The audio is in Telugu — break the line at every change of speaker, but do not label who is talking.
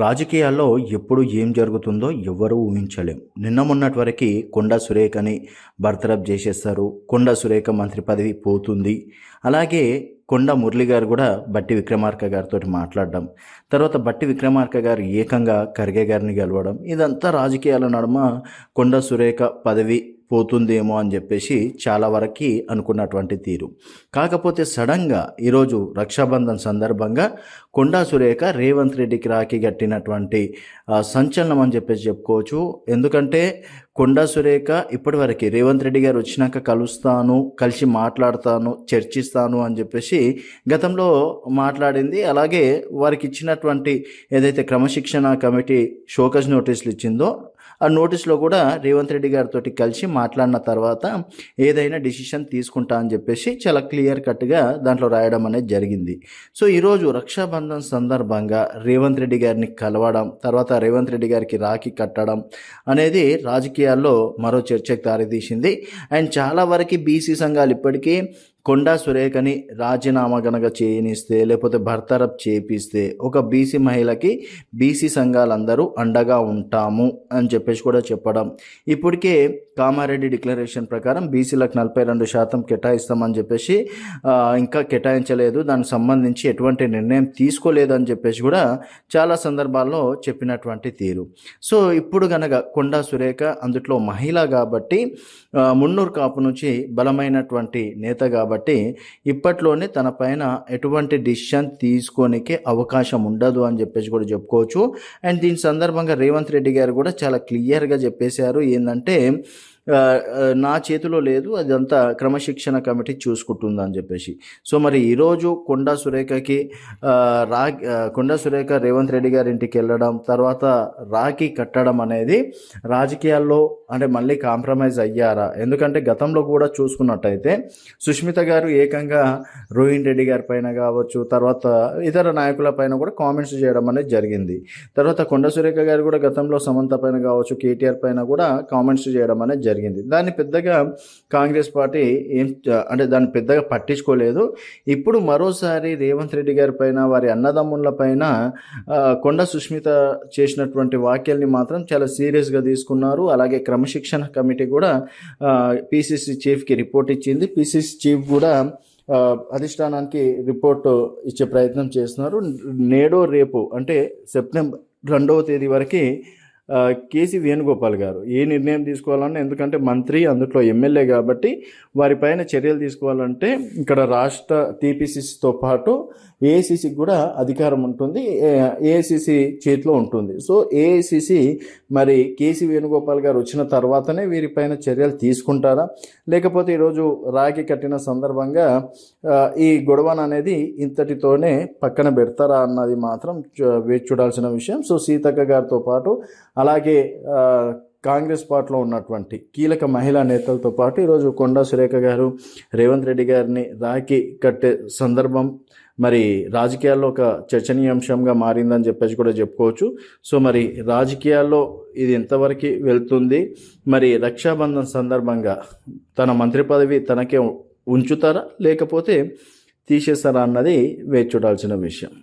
రాజకీయాల్లో ఎప్పుడు ఏం జరుగుతుందో ఎవ్వరూ ఊహించలేం. నిన్న మొన్నటి వరకు కొండా సురేఖని బర్తరఫ్ చేసేస్తారు. కొండా సురేఖ మంత్రి పదవి పోతుంది. అలాగే కొండా మురళి గారు కూడా బట్టి విక్రమార్క గారితో మాట్లాడడం, తర్వాత బట్టి విక్రమార్క గారు ఏకంగా ఖర్గే గారిని గెలవడం, ఇదంతా రాజకీయాల నడుమ కొండా సురేఖ పదవి పోతుందేమో అని చెప్పేసి చాలా వరకు అనుకున్నటువంటి తీరు. కాకపోతే సడన్గా ఈరోజు రక్షాబంధన్ సందర్భంగా కొండా సురేఖ రేవంత్ రెడ్డికి రాఖీ కట్టినటువంటి సంచలనం అని చెప్పేసి చెప్పుకోవచ్చు. ఎందుకంటే కొండా సురేఖ ఇప్పటివరకు రేవంత్ రెడ్డి గారు వచ్చినాక కలుస్తాను, కలిసి మాట్లాడతాను, చర్చిస్తాను అని చెప్పేసి గతంలో మాట్లాడింది. అలాగే వారికి ఇచ్చినటువంటి ఏదైతే క్రమశిక్షణ కమిటీ షోకస్ నోటీసులు ఇచ్చిందో ఆ నోటీస్లో కూడా రేవంత్ రెడ్డి గారితో కలిసి మాట్లాడిన తర్వాత ఏదైనా డిసిషన్ తీసుకుంటా అని చెప్పేసి చాలా క్లియర్ కట్గా దాంట్లో రాయడం అనేది జరిగింది. సో ఈరోజు రక్షాబంధన్ సందర్భంగా రేవంత్ రెడ్డి గారిని కలవడం, తర్వాత రేవంత్ రెడ్డి గారికి రాఖీ కట్టడం అనేది రాజకీయాల్లో మరో చర్చకు దారితీసింది. అండ్ చాలా వరకు బీసీ సంఘాలు ఇప్పటికీ కొండా సురేఖని రాజీనామా గనక చేయనిస్తే, లేకపోతే బర్తరఫ్ చేపిస్తే ఒక బీసీ మహిళకి బీసీ సంఘాలందరూ అండగా ఉంటాము అని చెప్పేసి కూడా చెప్పడం. ఇప్పటికే కామారెడ్డి డిక్లరేషన్ ప్రకారం బీసీలకు 42% కేటాయిస్తామని చెప్పేసి ఇంకా కేటాయించలేదు, దానికి సంబంధించి ఎటువంటి నిర్ణయం తీసుకోలేదు అని చెప్పేసి కూడా చాలా సందర్భాల్లో చెప్పినటువంటి తీరు. సో ఇప్పుడు గనక కొండా సురేఖ అందుట్లో మహిళ కాబట్టి, మున్నూరు కాపు నుంచి బలమైనటువంటి నేత కాబట్టి ఇప్పట్లోనే తన పైన ఎటువంటి డిసిషన్ తీసుకోనికే అవకాశం ఉండదు అని చెప్పేసి కూడా చెప్పుకోవచ్చు. అండ్ దీని సందర్భంగా రేవంత్ రెడ్డి గారు కూడా చాలా క్లియర్గా చెప్పేశారు ఏంటంటే, నా చేతిలో లేదు, అదంతా క్రమశిక్షణ కమిటీ చూసుకుంటుందని చెప్పేసి. సో మరి ఈరోజు కొండా సురేఖకి కొండా సురేఖ రేవంత్ రెడ్డి గారి ఇంటికి వెళ్ళడం, తర్వాత రాఖీ కట్టడం అనేది రాజకీయాల్లో అంటే మళ్ళీ కాంప్రమైజ్ అయ్యారా? ఎందుకంటే గతంలో కూడా చూసుకున్నట్టయితే సుష్మిత గారు ఏకంగా రోహిన్ రెడ్డి గారి పైన కావచ్చు, తర్వాత ఇతర నాయకుల పైన కూడా కామెంట్స్ చేయడం అనేది జరిగింది. తర్వాత కొండా సురేఖ గారు కూడా గతంలో సమంత పైన కావచ్చు, కేటీఆర్ పైన కూడా కామెంట్స్ చేయడం అనేది జరిగింది. దాన్ని పెద్దగా కాంగ్రెస్ పార్టీ దాన్ని పెద్దగా పట్టించుకోలేదు. ఇప్పుడు మరోసారి రేవంత్ రెడ్డి గారి పైన, వారి అన్నదమ్ముల పైన కొండా సుష్మిత చేసినటువంటి వ్యాఖ్యల్ని మాత్రం చాలా సీరియస్గా తీసుకున్నారు. అలాగే క్రమశిక్షణ కమిటీ కూడా పిసిసి చీఫ్కి రిపోర్ట్ ఇచ్చింది. పిసిసి చీఫ్ కూడా అధిష్టానానికి రిపోర్ట్ ఇచ్చే ప్రయత్నం చేస్తున్నారు. నేడో రేపు అంటే సెప్టెంబర్ 2వ తేదీ వరకు కేసీ వేణుగోపాల్ గారు ఏ నిర్ణయం తీసుకోవాలన్నా, ఎందుకంటే మంత్రి అందులో ఎమ్మెల్యే కాబట్టి వారిపైన చర్యలు తీసుకోవాలంటే ఇక్కడ రాష్ట్ర టీపీసీసీతో పాటు ఏఐసీసీకి కూడా అధికారం ఉంటుంది, ఏఐసీసీ చేతిలో ఉంటుంది. సో ఏఐసీసీ మరి కేసీ వేణుగోపాల్ గారు వచ్చిన తర్వాతనే వీరిపైన చర్యలు తీసుకుంటారా, లేకపోతే ఈరోజు రాఖీ కట్టిన సందర్భంగా ఈ గొడవను అనేది ఇంతటితోనే పక్కన పెడతారా అన్నది మాత్రం వేచి చూడాల్సిన విషయం. సో సీతక్క గారితో పాటు అలాగే కాంగ్రెస్ పార్టీలో ఉన్నటువంటి కీలక మహిళా నేతలతో పాటు ఈరోజు కొండా సురేఖ గారు రేవంత్ రెడ్డి గారిని రాఖీ కట్టే సందర్భం మరి రాజకీయాల్లో ఒక చర్చనీయాంశంగా మారిందని చెప్పేసి కూడా చెప్పుకోవచ్చు. సో మరి రాజకీయాల్లో ఇది ఎంతవరకు వెళ్తుంది, మరి రక్షాబంధన్ సందర్భంగా తన మంత్రి పదవి తనకే ఉంచుతారా లేకపోతే తీసేస్తారా అన్నది వేచి చూడాల్సిన విషయం.